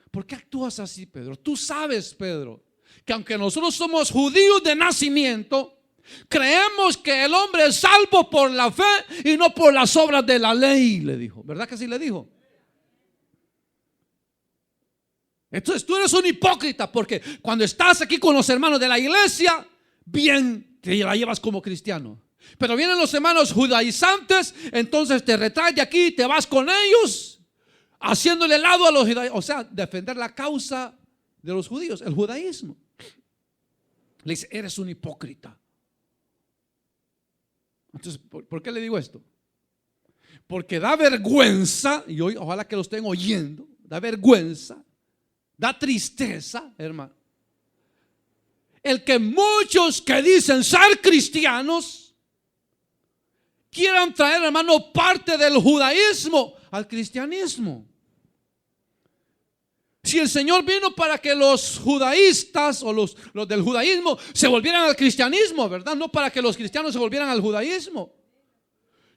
¿por qué actúas así, Pedro? Tú sabes, Pedro, que aunque nosotros somos judíos de nacimiento, creemos que el hombre es salvo por la fe y no por las obras de la ley, le dijo. ¿Verdad que así le dijo? Entonces tú eres un hipócrita, porque cuando estás aquí con los hermanos de la iglesia, bien te la llevas como cristiano. Pero vienen los hermanos judaizantes, entonces te retraes de aquí y te vas con ellos, haciéndole lado a los judíos. O sea, defender la causa de los judíos, el judaísmo. Le dice, eres un hipócrita. Entonces, ¿por qué le digo esto? Porque da vergüenza, y hoy ojalá que lo estén oyendo, da vergüenza Da tristeza, hermano, el que muchos que dicen ser cristianos quieran traer, hermano, parte del judaísmo al cristianismo. Si el Señor vino para que los judaístas o los del judaísmo se volvieran al cristianismo, ¿verdad? No para que los cristianos se volvieran al judaísmo,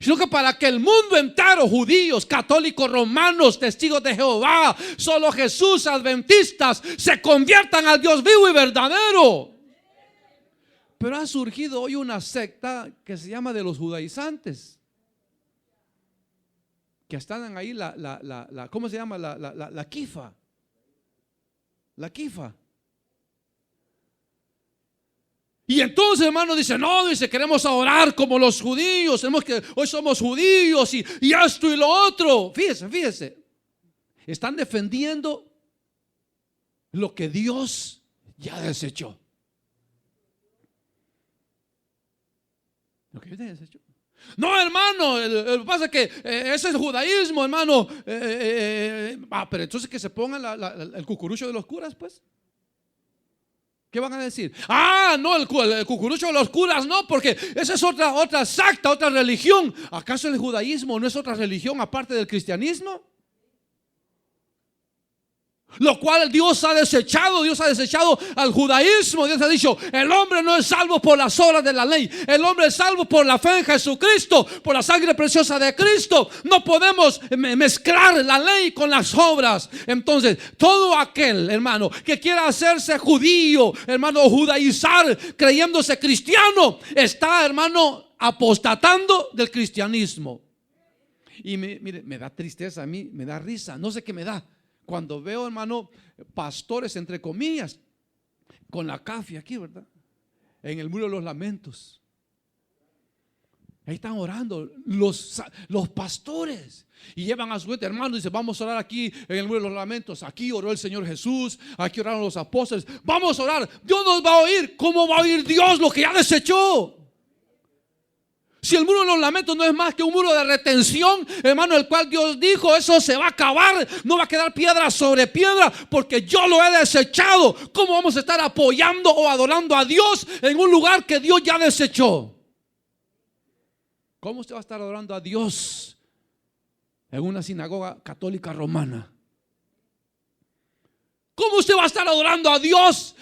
sino que para que el mundo entero, judíos, católicos, romanos, testigos de Jehová, solo Jesús, adventistas, se conviertan al Dios vivo y verdadero. Pero ha surgido hoy una secta que se llama de los judaizantes, que están ahí ¿cómo se llama? La Kifa. La Kifa. Y entonces, hermano, dice, no, dice, queremos orar como los judíos, hoy somos judíos y esto y lo otro. Fíjese, están defendiendo lo que Dios ya desechó. Lo que Dios ya desechó. No, hermano, lo que pasa es que ese es el judaísmo, hermano. Pero entonces que se pongan el cucurucho de los curas, pues. ¿Qué van a decir? No, el cucurucho de los curas no, porque esa es otra secta, otra religión. ¿Acaso el judaísmo no es otra religión aparte del cristianismo? Lo cual Dios ha desechado al judaísmo. Dios ha dicho, el hombre no es salvo por las obras de la ley, el hombre es salvo por la fe en Jesucristo, por la sangre preciosa de Cristo. No podemos mezclar la ley con las obras. Entonces, todo aquel, hermano, que quiera hacerse judío, hermano, judaizar, creyéndose cristiano, está, hermano, apostatando del cristianismo. Y mire, me da tristeza a mí, me da risa, no sé qué me da cuando veo, hermano, pastores, entre comillas, con la cafia aquí, ¿verdad? En el muro de los lamentos. Ahí están orando los pastores. Y llevan a su gente, hermano, dice, vamos a orar aquí en el muro de los lamentos. Aquí oró el Señor Jesús, aquí oraron los apóstoles. Vamos a orar, Dios nos va a oír. ¿Cómo va a oír Dios lo que ya desechó? Si el muro de los lamentos no es más que un muro de retención, hermano, el cual Dios dijo, eso se va a acabar, no va a quedar piedra sobre piedra, porque yo lo he desechado. ¿Cómo vamos a estar apoyando o adorando a Dios en un lugar que Dios ya desechó? ¿Cómo usted va a estar adorando a Dios en una sinagoga católica romana? ¿Cómo usted va a estar adorando a Dios,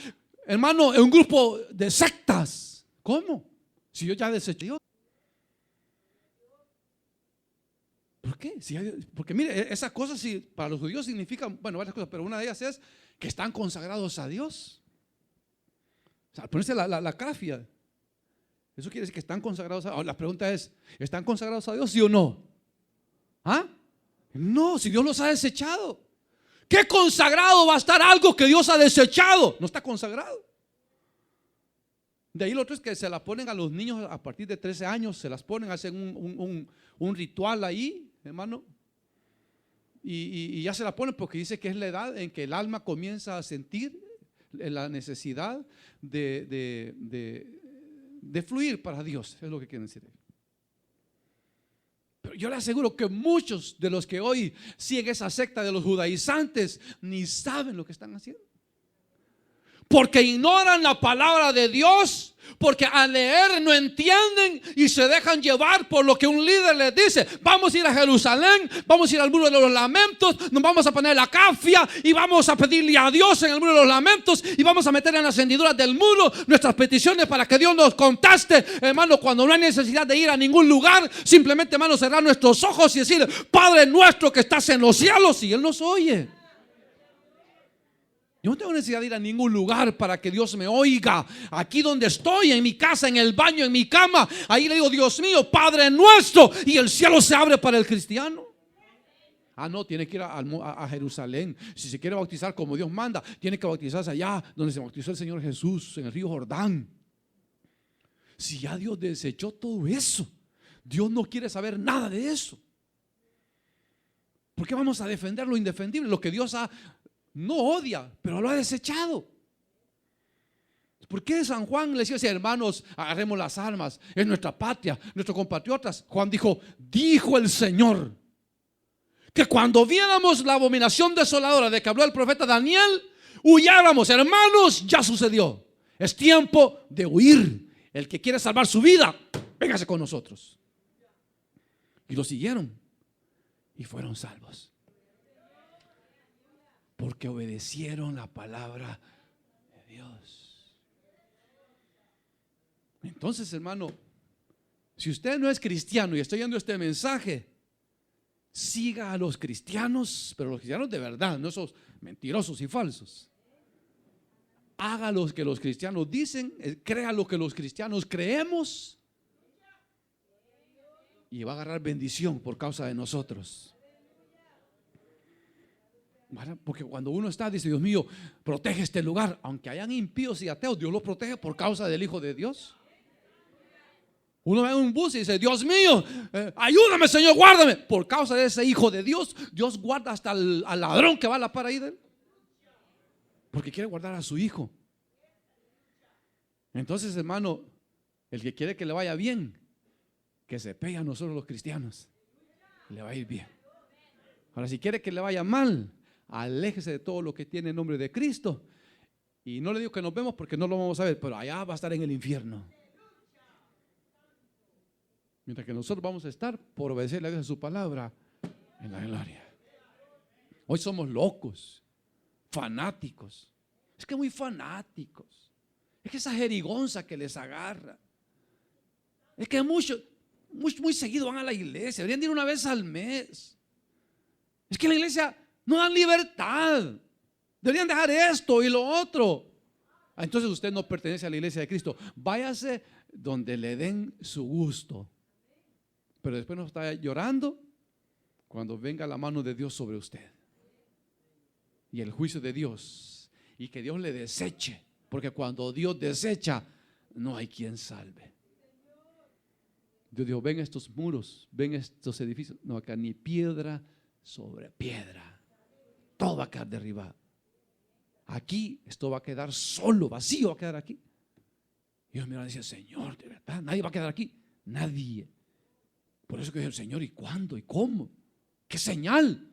hermano, en un grupo de sectas? ¿Cómo? Si yo ya deseché. ¿Por qué? Porque mire, esas cosas sí, para los judíos significan, bueno, varias cosas, pero una de ellas es que están consagrados a Dios. O sea, ponerse la cafia, eso quiere decir que están consagrados a Dios. La pregunta es, ¿están consagrados a Dios, sí o no? No, si Dios los ha desechado. ¿Qué consagrado va a estar algo que Dios ha desechado? No está consagrado. De ahí lo otro es que se la ponen a los niños a partir de 13 años, se las ponen, hacen un ritual ahí, hermano, y ya se la ponen porque dice que es la edad en que el alma comienza a sentir la necesidad de fluir para Dios, es lo que quieren decir. Pero yo le aseguro que muchos de los que hoy siguen esa secta de los judaizantes ni saben lo que están haciendo, porque ignoran la palabra de Dios, porque al leer no entienden y se dejan llevar por lo que un líder les dice. Vamos a ir a Jerusalén, vamos a ir al muro de los lamentos, nos vamos a poner la cafia y vamos a pedirle a Dios en el muro de los lamentos y vamos a meter en las hendiduras del muro nuestras peticiones para que Dios nos conteste. Hermano, cuando no hay necesidad de ir a ningún lugar, simplemente, hermano, cerrar nuestros ojos y decir, Padre nuestro que estás en los cielos, y Él nos oye. Yo no tengo necesidad de ir a ningún lugar para que Dios me oiga. Aquí donde estoy, en mi casa, en el baño, en mi cama, ahí le digo, Dios mío, Padre nuestro, y el cielo se abre para el cristiano. No, tiene que ir a Jerusalén. Si se quiere bautizar como Dios manda, tiene que bautizarse allá donde se bautizó el Señor Jesús, en el río Jordán. Si ya Dios desechó todo eso, Dios no quiere saber nada de eso. ¿Por qué vamos a defender lo indefendible? Lo que Dios no odia, pero lo ha desechado. ¿Por qué San Juan le decía así, hermanos, agarremos las armas, es nuestra patria, nuestros compatriotas? Juan dijo el Señor, que cuando viéramos la abominación desoladora de que habló el profeta Daniel, huyáramos, hermanos, ya sucedió. Es tiempo de huir. El que quiere salvar su vida, véngase con nosotros. Y lo siguieron y fueron salvos, porque obedecieron la palabra de Dios. Entonces, hermano, si usted no es cristiano y estoy dando este mensaje, siga a los cristianos, pero los cristianos de verdad, no esos mentirosos y falsos. Haga lo que los cristianos dicen, crea lo que los cristianos creemos, y va a agarrar bendición por causa de nosotros. Porque cuando uno está, dice: Dios mío, protege este lugar. Aunque hayan impíos y ateos, Dios los protege por causa del Hijo de Dios. Uno ve en un bus y dice: Dios mío, ayúdame, Señor, guárdame. Por causa de ese Hijo de Dios, Dios guarda hasta al ladrón que va a la par ahí de él, porque quiere guardar a su hijo. Entonces, hermano, el que quiere que le vaya bien, que se pegue a nosotros los cristianos, le va a ir bien. Ahora, si quiere que le vaya mal, aléjese de todo lo que tiene el nombre de Cristo. Y no le digo que nos vemos, porque no lo vamos a ver, pero allá va a estar en el infierno. Mientras que nosotros vamos a estar por obedecerle a Dios en su palabra en la gloria. Hoy somos locos, fanáticos. Es que muy fanáticos. Es que esa jerigonza que les agarra. Es que muy seguido van a la iglesia. Deberían ir una vez al mes. Es que en la iglesia no dan libertad. Deberían dejar esto y lo otro. Entonces usted no pertenece a la iglesia de Cristo. Váyase donde le den su gusto, pero después no está llorando cuando venga la mano de Dios sobre usted y el juicio de Dios, y que Dios le deseche, porque cuando Dios desecha, no hay quien salve. Dios dijo: ven estos muros, ven estos edificios, no acá ni piedra sobre piedra, todo va a quedar derribado. Aquí esto va a quedar solo, vacío va a quedar aquí. Y Dios me dice: Señor, de verdad, nadie va a quedar aquí, nadie. Por eso que dije: Señor, ¿y cuándo? ¿Y cómo? ¿Qué señal?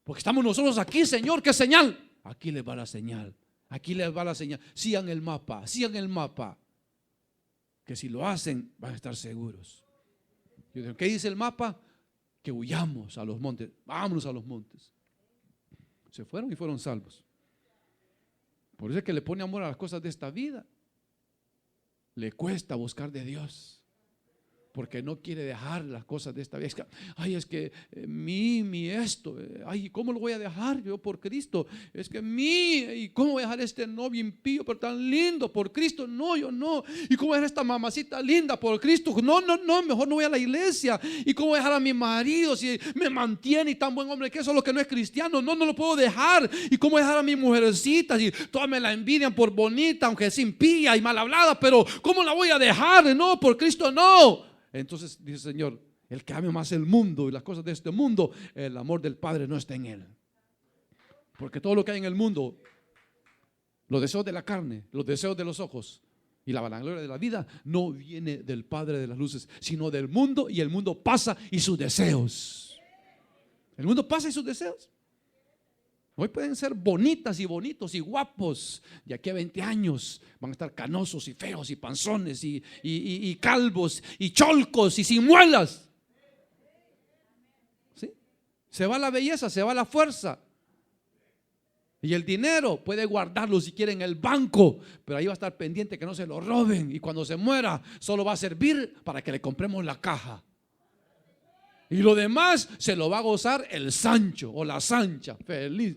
Porque estamos nosotros aquí, Señor, ¿qué señal? Aquí les va la señal, aquí les va la señal. Sigan el mapa, que si lo hacen van a estar seguros. Yo digo: ¿qué dice el mapa? Que huyamos a los montes, vámonos a los montes. Se fueron y fueron salvos. Por eso es que le pone amor a las cosas de esta vida. Le cuesta buscar de Dios, porque no quiere dejar las cosas de esta vida. Es que esto, ¿cómo lo voy a dejar yo por Cristo? Es que ¿y cómo voy a dejar este novio impío pero tan lindo por Cristo? No, yo no. ¿Y cómo voy a dejar esta mamacita linda por Cristo? No, mejor no voy a la iglesia. ¿Y cómo voy a dejar a mi marido si me mantiene y tan buen hombre que eso es lo que no es cristiano? No lo puedo dejar. ¿Y cómo voy a dejar a mi mujercita si todas me la envidian por bonita, aunque es impía y mal hablada? Pero ¿cómo la voy a dejar? No, por Cristo no. Entonces dice el Señor: el que ame más el mundo y las cosas de este mundo, el amor del Padre no está en él. Porque todo lo que hay en el mundo, los deseos de la carne, los deseos de los ojos y la vanagloria de la vida, no viene del Padre de las luces, sino del mundo. Y el mundo pasa y sus deseos. El mundo pasa y sus deseos. Hoy pueden ser bonitas y bonitos y guapos, y aquí a 20 años van a estar canosos y feos y panzones y calvos y cholcos y sin muelas. ¿Sí? Se va la belleza, se va la fuerza. Y el dinero puede guardarlo si quiere en el banco, pero ahí va a estar pendiente que no se lo roben. Y cuando se muera, solo va a servir para que le compremos la caja. Y lo demás se lo va a gozar el Sancho o la Sancha, feliz.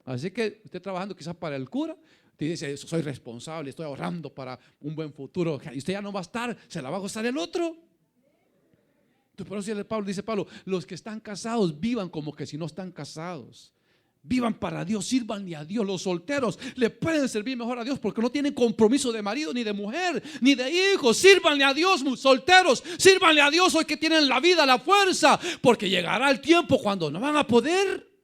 Así que usted trabajando quizás para el cura, te dice: soy responsable, estoy ahorrando para un buen futuro. Y usted ya no va a estar, se la va a gozar el otro. Entonces, por eso dice Pablo: los que están casados vivan como que si no están casados. Vivan para Dios, sírvanle a Dios. Los solteros le pueden servir mejor a Dios porque no tienen compromiso de marido, ni de mujer, ni de hijos. Sírvanle a Dios, solteros, sírvanle a Dios hoy que tienen la vida, la fuerza, porque llegará el tiempo cuando no van a poder.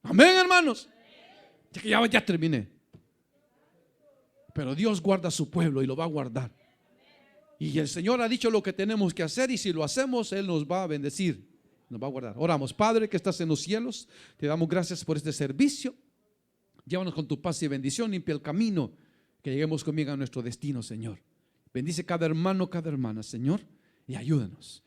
Amén, hermanos. Ya terminé. Pero Dios guarda a su pueblo y lo va a guardar. Y el Señor ha dicho lo que tenemos que hacer, y si lo hacemos, Él nos va a bendecir. Nos va a guardar. Oramos. Padre que estás en los cielos, te damos gracias por este servicio. Llévanos con tu paz y bendición, limpia el camino, que lleguemos conmigo a nuestro destino, Señor. Bendice cada hermano, cada hermana, Señor, y ayúdanos.